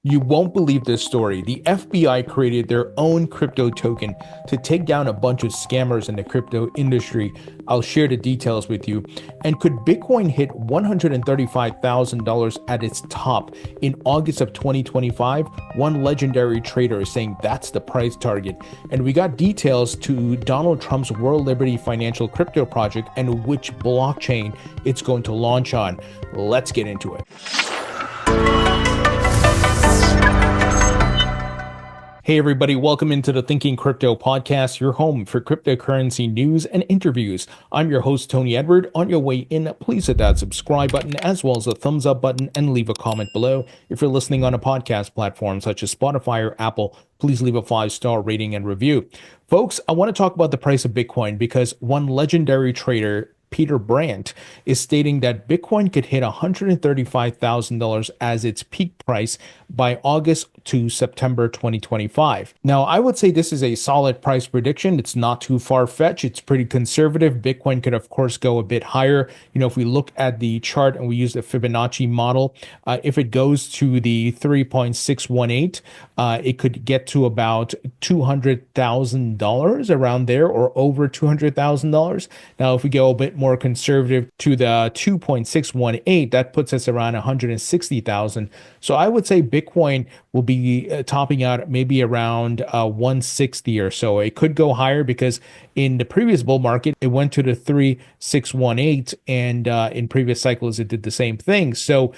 You won't believe this story. The FBI created their own crypto token to take down a bunch of scammers in the crypto industry. I'll share the details with you. And could Bitcoin hit $135,000 at its top in August of 2025? One legendary trader is saying that's the price target. And we got details to Donald Trump's World Liberty Financial Crypto Project and which blockchain it's going to launch on. Let's get into it. Hey everybody, welcome into the Thinking Crypto podcast, your home for cryptocurrency news and interviews. I'm your host, Tony Edward. On your way in, please hit that subscribe button as well as the thumbs up button and leave a comment below. If you're listening on a podcast platform such as Spotify or Apple, please leave a 5-star rating and review. Folks, I want to talk about the price of Bitcoin because one legendary trader, Peter Brandt, is stating that Bitcoin could hit $135,000 as its peak price by August to September 2025. Now, I would say this is a solid price prediction. It's not too far-fetched. It's pretty conservative. Bitcoin could, of course, go a bit higher. If we look at the chart and we use the Fibonacci model, if it goes to the 3.618, it could get to about $200,000 around there or over $200,000. Now, if we go a bit more conservative to the 2.618, that puts us around 160,000. So I would say Bitcoin will be topping out maybe around 160 or so. It could go higher because in the previous bull market, it went to the 3.618, and in previous cycles, it did the same thing. So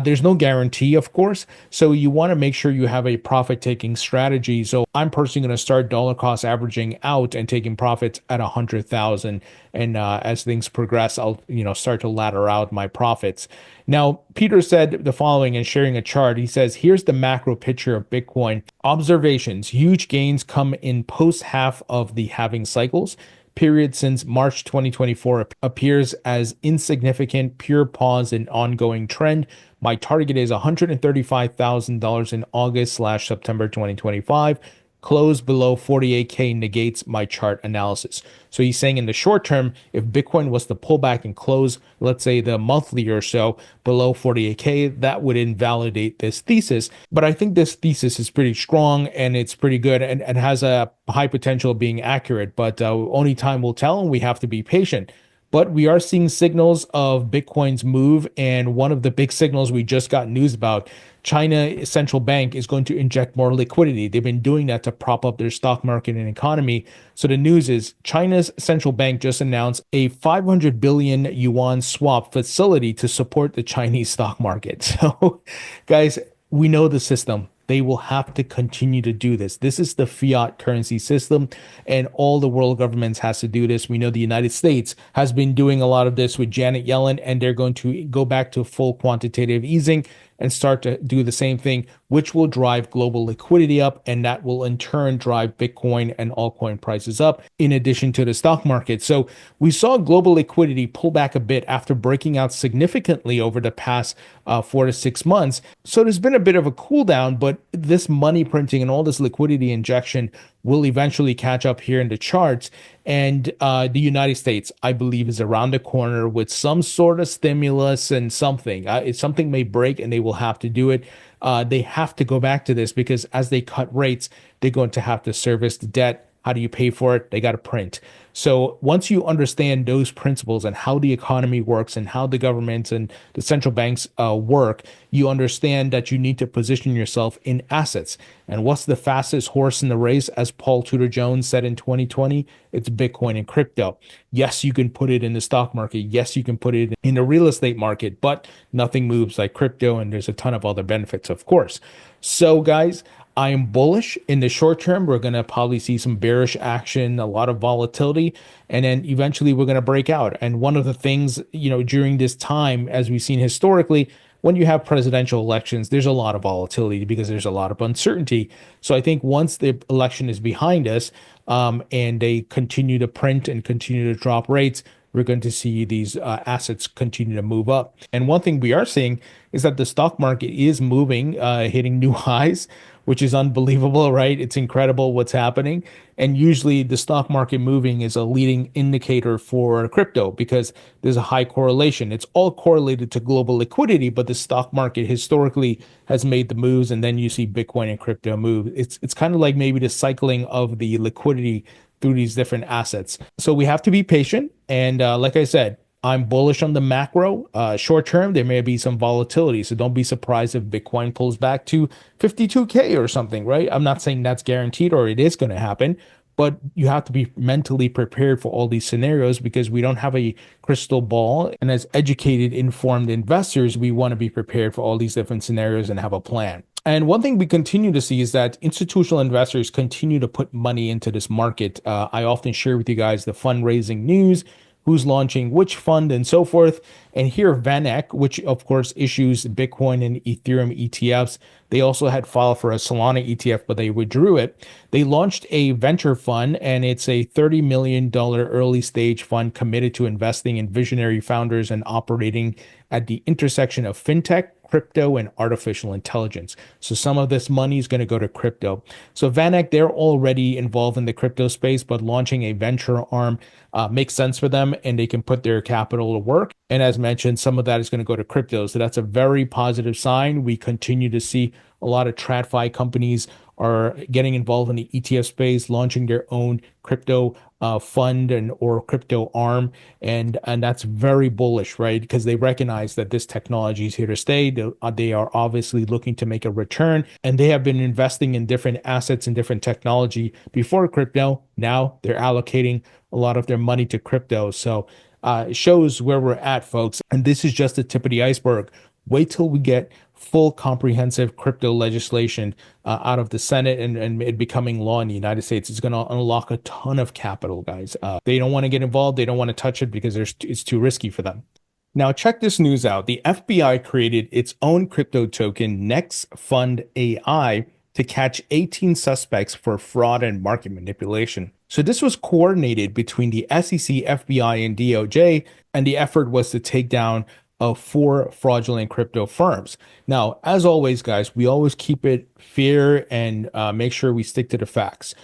there's no guarantee, of course. So you want to make sure you have a profit-taking strategy. So I'm personally going to start dollar cost averaging out and taking profits at 100,000. And as things progress, I'll start to ladder out my profits. Now, Peter said the following and sharing a chart. He says, here's the macro picture of Bitcoin. Observations: huge gains come in post half of the halving cycles. Period since March 2024 appears as insignificant, pure pause and ongoing trend. My target is $135,000 in August/September 2025. Close below 48K negates my chart analysis. So he's saying in the short term, if Bitcoin was to pull back and close, let's say the monthly or so below 48K, that would invalidate this thesis. But I think this thesis is pretty strong and it's pretty good and has a high potential of being accurate, but only time will tell and we have to be patient. But we are seeing signals of Bitcoin's move, and one of the big signals we just got news about, China central bank is going to inject more liquidity. They've been doing that to prop up their stock market and economy. So the news is China's central bank just announced a 500 billion yuan swap facility to support the Chinese stock market. So guys, we know the system. They will have to continue to do this. This is the fiat currency system, and all the world governments has to do this. We know the United States has been doing a lot of this with Janet Yellen, and they're going to go back to full quantitative easing and start to do the same thing, which will drive global liquidity up, and that will in turn drive Bitcoin and altcoin prices up, in addition to the stock market. So we saw global liquidity pull back a bit after breaking out significantly over the past 4 to 6 months. So there's been a bit of a cool down, but this money printing and all this liquidity injection will eventually catch up here in the charts. And the United States, I believe, is around the corner with some sort of stimulus and something. Something may break and they will have to do it. They have to go back to this because as they cut rates, they're going to have to service the debt. How do you pay for it? They got to print. So once you understand those principles and how the economy works and how the governments and the central banks work, you understand that you need to position yourself in assets. And what's the fastest horse in the race? As Paul Tudor Jones said in 2020, it's Bitcoin and crypto. Yes, you can put it in the stock market. Yes, you can put it in the real estate market, but nothing moves like crypto. And there's a ton of other benefits, of course. So guys, I am bullish in the short term. We're going to probably see some bearish action, a lot of volatility, and then eventually we're going to break out. And one of the things, during this time, as we've seen historically, when you have presidential elections, there's a lot of volatility because there's a lot of uncertainty. So I think once the election is behind us, and they continue to print and continue to drop rates, we're going to see these assets continue to move up. And one thing we are seeing is that the stock market is moving, hitting new highs. which is unbelievable, right? It's incredible what's happening. And usually the stock market moving is a leading indicator for crypto because there's a high correlation. It's all correlated to global liquidity, but the stock market historically has made the moves, and then you see Bitcoin and crypto move. It's kind of like maybe the cycling of the liquidity through these different assets. So we have to be patient. And like I said, I'm bullish on the macro. Short term, there may be some volatility. So don't be surprised if Bitcoin pulls back to 52K or something, right? I'm not saying that's guaranteed or it is going to happen, but you have to be mentally prepared for all these scenarios because we don't have a crystal ball. And as educated, informed investors, we want to be prepared for all these different scenarios and have a plan. And one thing we continue to see is that institutional investors continue to put money into this market. I often share with you guys the fundraising news, who's launching which fund and so forth. And here, VanEck, which of course issues Bitcoin and Ethereum ETFs, they also had filed for a Solana ETF, but they withdrew it. They launched a venture fund, and it's a $30 million early stage fund committed to investing in visionary founders and operating at the intersection of fintech, crypto, and artificial intelligence. So some of this money is going to go to crypto. So VanEck, they're already involved in the crypto space, but launching a venture arm makes sense for them, and they can put their capital to work. And as mentioned, some of that is going to go to crypto. So that's a very positive sign. We continue to see a lot of TradFi companies are getting involved in the ETF space, launching their own crypto fund and or crypto arm, and that's very bullish, right? Because they recognize that this technology is here to stay. They are obviously looking to make a return, and they have been investing in different assets and different technology before crypto. Now they're allocating a lot of their money to crypto. So it shows where we're at, folks. And this is just the tip of the iceberg. Wait till we get full comprehensive crypto legislation out of the Senate and it becoming law in the United States. It's going to unlock a ton of capital, guys. They don't want to get involved. They don't want to touch it because it's too risky for them. Now, check this news out. The FBI created its own crypto token, NexFundAI, to catch 18 suspects for fraud and market manipulation. So this was coordinated between the SEC, FBI, and DOJ, and the effort was to take down of 4 fraudulent crypto firms. Now, as always, guys, we always keep it fair and make sure we stick to the facts.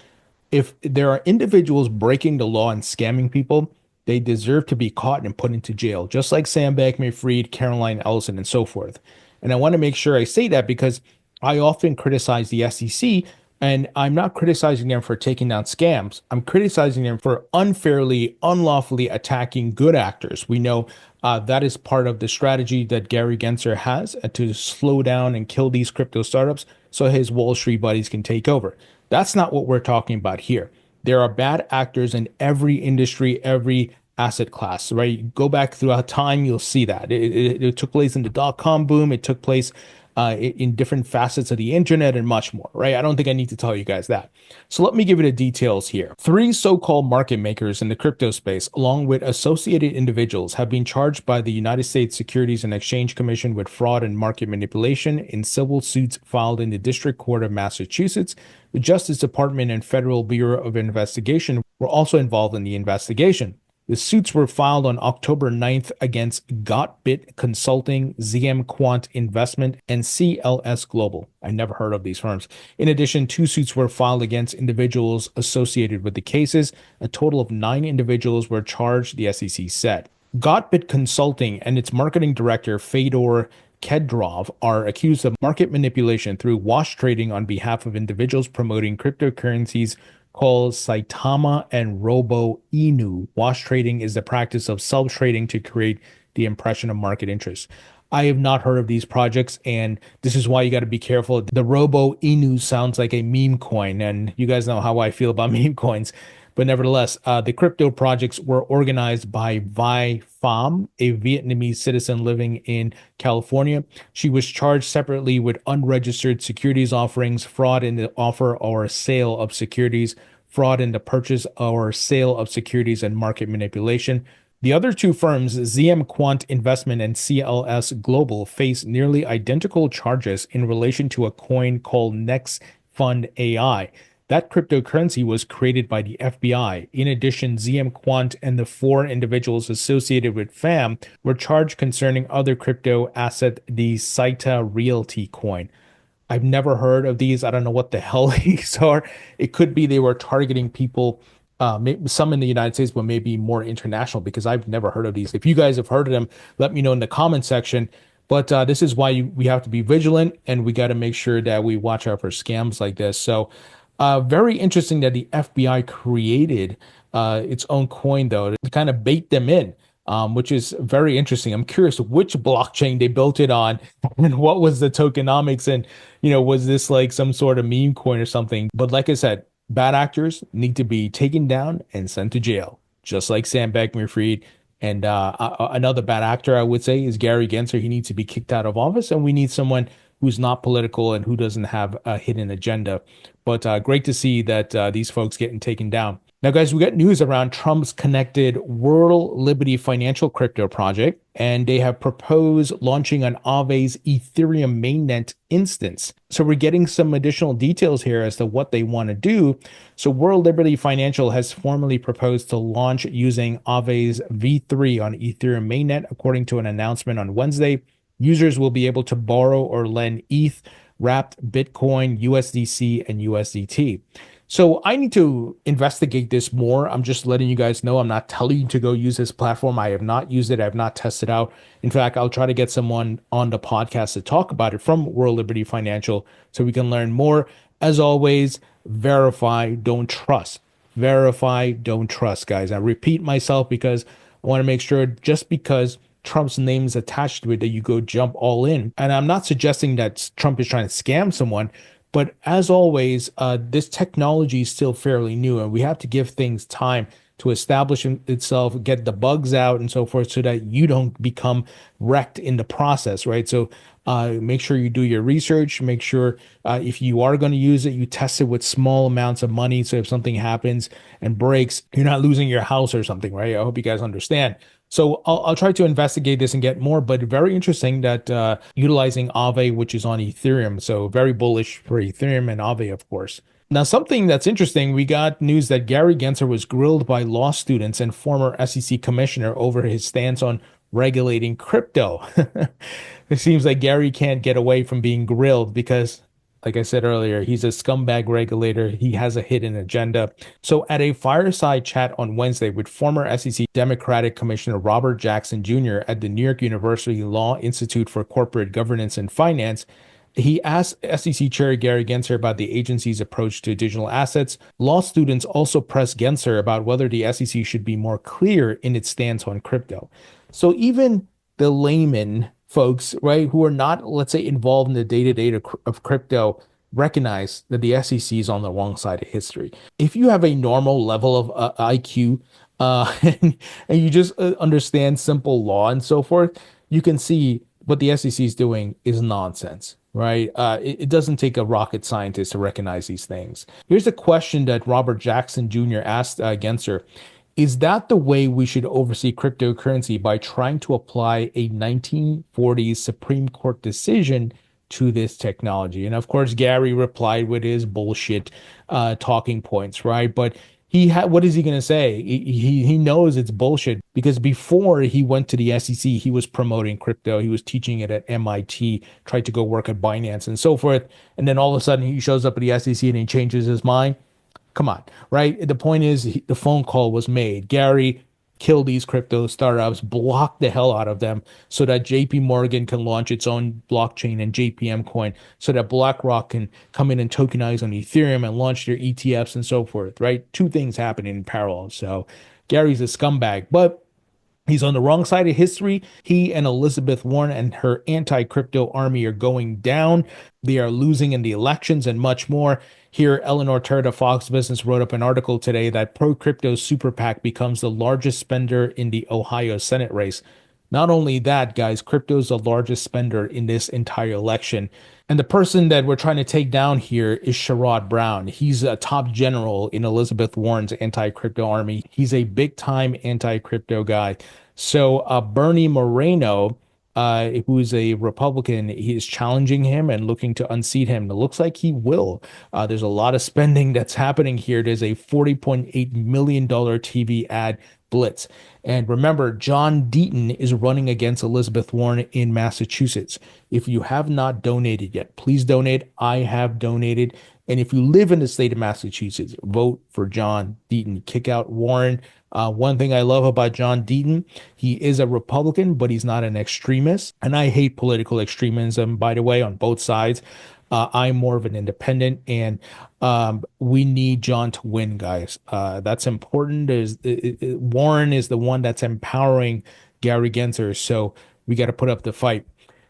If there are individuals breaking the law and scamming people, they deserve to be caught and put into jail, just like Sam Bankman-Fried, Caroline Ellison, and so forth. And I want to make sure I say that because I often criticize the SEC, and I'm not criticizing them for taking down scams. I'm criticizing them for unfairly, unlawfully attacking good actors. We know that is part of the strategy that Gary Gensler has to slow down and kill these crypto startups so his Wall Street buddies can take over. That's not what we're talking about here. There are bad actors in every industry, every asset class, right? Go back throughout time, you'll see that. It took place in the dot-com boom. It took place in different facets of the internet and much more, right? I don't think I need to tell you guys that. So let me give you the details here. 3 so-called market makers in the crypto space, along with associated individuals, have been charged by the United States Securities and Exchange Commission with fraud and market manipulation in civil suits filed in the District Court of Massachusetts. The Justice Department and Federal Bureau of Investigation were also involved in the investigation. The suits were filed on October 9th against GotBit Consulting, ZM Quant Investment, and CLS Global. I never heard of these firms. In addition, 2 suits were filed against individuals associated with the cases. A total of 9 individuals were charged, the SEC said. GotBit Consulting and its marketing director, Fedor Kedrov, are accused of market manipulation through wash trading on behalf of individuals promoting cryptocurrencies called Saitama and Robo Inu. Wash trading is the practice of self-trading to create the impression of market interest. I have not heard of these projects, and this is why you got to be careful. The Robo Inu sounds like a meme coin, and you guys know how I feel about meme coins. But nevertheless, the crypto projects were organized by Vi Pham, a Vietnamese citizen living in California. She was charged separately with unregistered securities offerings, fraud in the offer or sale of securities, fraud in the purchase or sale of securities, and market manipulation. The other 2 firms, ZM Quant Investment and CLS Global, face nearly identical charges in relation to a coin called NexFundAI. That cryptocurrency was created by the FBI. In addition, ZM Quant and the 4 individuals associated with FAM were charged concerning other crypto asset, the Saita Realty coin. I've never heard of these. I don't know what the hell these are. It could be they were targeting people, some in the United States, but maybe more international because I've never heard of these. If you guys have heard of them, let me know in the comment section. But this is why we have to be vigilant and we got to make sure that we watch out for scams like this. So, very interesting that the FBI created its own coin, though, to kind of bait them in, which is very interesting. I'm curious which blockchain they built it on and what was the tokenomics and, was this like some sort of meme coin or something? But like I said, bad actors need to be taken down and sent to jail, just like Sam Bankman-Fried. And another bad actor, I would say, is Gary Gensler. He needs to be kicked out of office, and we need someone who's not political and who doesn't have a hidden agenda. But great to see that these folks getting taken down. Now, guys, we got news around Trump's connected World Liberty Financial crypto project, and they have proposed launching an Aave's Ethereum mainnet instance. So we're getting some additional details here as to what they want to do. So World Liberty Financial has formally proposed to launch using Aave's V3 on Ethereum mainnet, according to an announcement on Wednesday. Users will be able to borrow or lend ETH, wrapped Bitcoin, USDC, and USDT. So I need to investigate this more. I'm just letting you guys know. I'm not telling you to go use this platform. I have not used it. I have not tested out. In fact, I'll try to get someone on the podcast to talk about it from World Liberty Financial so we can learn more. As always, verify, don't trust. Verify, don't trust, guys. I repeat myself because I want to make sure just because Trump's name is attached to it that you go jump all in. And I'm not suggesting that Trump is trying to scam someone. But as always, this technology is still fairly new, and we have to give things time to establish itself, get the bugs out, and so forth, so that you don't become wrecked in the process, right? So make sure you do your research. Make sure if you are going to use it, you test it with small amounts of money. So if something happens and breaks, you're not losing your house or something, right? I hope you guys understand. So I'll try to investigate this and get more, but very interesting that utilizing Aave, which is on Ethereum. So very bullish for Ethereum and Aave, of course. Now, something that's interesting, we got news that Gary Gensler was grilled by law students and former SEC commissioner over his stance on regulating crypto. It seems like Gary can't get away from being grilled because, like I said earlier, he's a scumbag regulator. He has a hidden agenda. So at a fireside chat on Wednesday with former SEC Democratic Commissioner Robert Jackson Jr. at the New York University Law Institute for Corporate Governance and Finance, he asked SEC Chair Gary Gensler about the agency's approach to digital assets. Law students also pressed Gensler about whether the SEC should be more clear in its stance on crypto. So even the layman folks, right, who are not, let's say, involved in the day-to-day of crypto, recognize that the SEC is on the wrong side of history. If you have a normal level of IQ and you just understand simple law and so forth, you can see what the SEC is doing is nonsense, right? It doesn't take a rocket scientist to recognize these things. Here's a question that Robert Jackson Jr. asked Gensler. Is that the way we should oversee cryptocurrency, by trying to apply a 1940s Supreme Court decision to this technology? And of course, Gary replied with his bullshit talking points, right? But what is he going to say? He knows it's bullshit because before he went to the SEC, he was promoting crypto. He was teaching it at MIT, tried to go work at Binance and so forth. And then all of a sudden he shows up at the SEC and he changes his mind. Come on, right? The point is the phone call was made. Gary, kill these crypto startups, block the hell out of them so that JP Morgan can launch its own blockchain and JPM coin, so that BlackRock can come in and tokenize on Ethereum and launch their ETFs and so forth, right? Two things happening in parallel. So Gary's a scumbag, but he's on the wrong side of history. He and Elizabeth Warren and her anti-crypto army are going down. They are losing in the elections and much more. Here, Eleanor Turd of Fox Business wrote up an article today that pro-crypto Super PAC becomes the largest spender in the Ohio Senate race. Not only that, guys, crypto is the largest spender in this entire election. And the person that we're trying to take down here is Sherrod Brown. He's a top general in Elizabeth Warren's anti-crypto army. He's a big-time anti-crypto guy. So Bernie Moreno who is a Republican, he is challenging him and looking to unseat him. It looks like he will. There's a lot of spending that's happening here. There's a $40.8 million TV ad blitz. And remember, John Deaton is running against Elizabeth Warren in Massachusetts. If you have not donated yet, please donate. I have donated. And if you live in the state of Massachusetts, vote for John Deaton. Kick out Warren. One thing I love about John Deaton, he is a Republican, but he's not an extremist. And I hate political extremism, by the way, on both sides. I'm more of an independent, and we need John to win, guys. That's important. Warren is the one that's empowering Gary Gensler, so we got to put up the fight.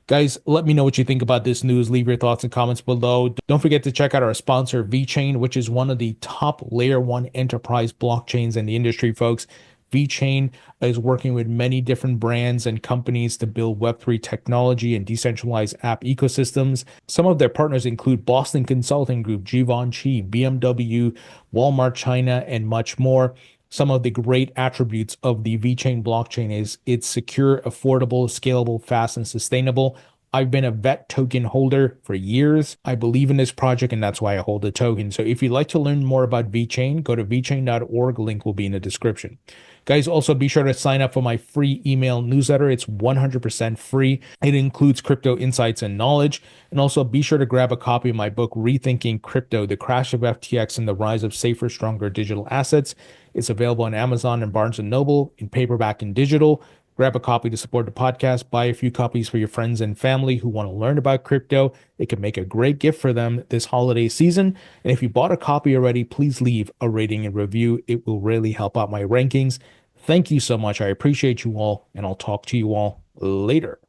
Guys, let me know what you think about this news. Leave your thoughts and comments below. Don't forget to check out our sponsor, VeChain, which is one of the top layer one enterprise blockchains in the industry, folks. VeChain is working with many different brands and companies to build Web3 technology and decentralized app ecosystems. Some of their partners include Boston Consulting Group, Givenchy, BMW, Walmart China, and much more. Some of the great attributes of the VeChain blockchain is it's secure, affordable, scalable, fast, and sustainable. I've been a VET token holder for years. I believe in this project, and that's why I hold the token. So if you'd like to learn more about VeChain, go to vchain.org. Link will be in the description. Guys, also be sure to sign up for my free email newsletter. It's 100% free. It includes crypto insights and knowledge. And also be sure to grab a copy of my book, Rethinking Crypto, The Crash of FTX and the Rise of Safer, Stronger Digital Assets. It's available on Amazon and Barnes & Noble in paperback and digital. Grab a copy to support the podcast. Buy a few copies for your friends and family who want to learn about crypto. It can make a great gift for them this holiday season. And if you bought a copy already, please leave a rating and review. It will really help out my rankings. Thank you so much. I appreciate you all, and I'll talk to you all later.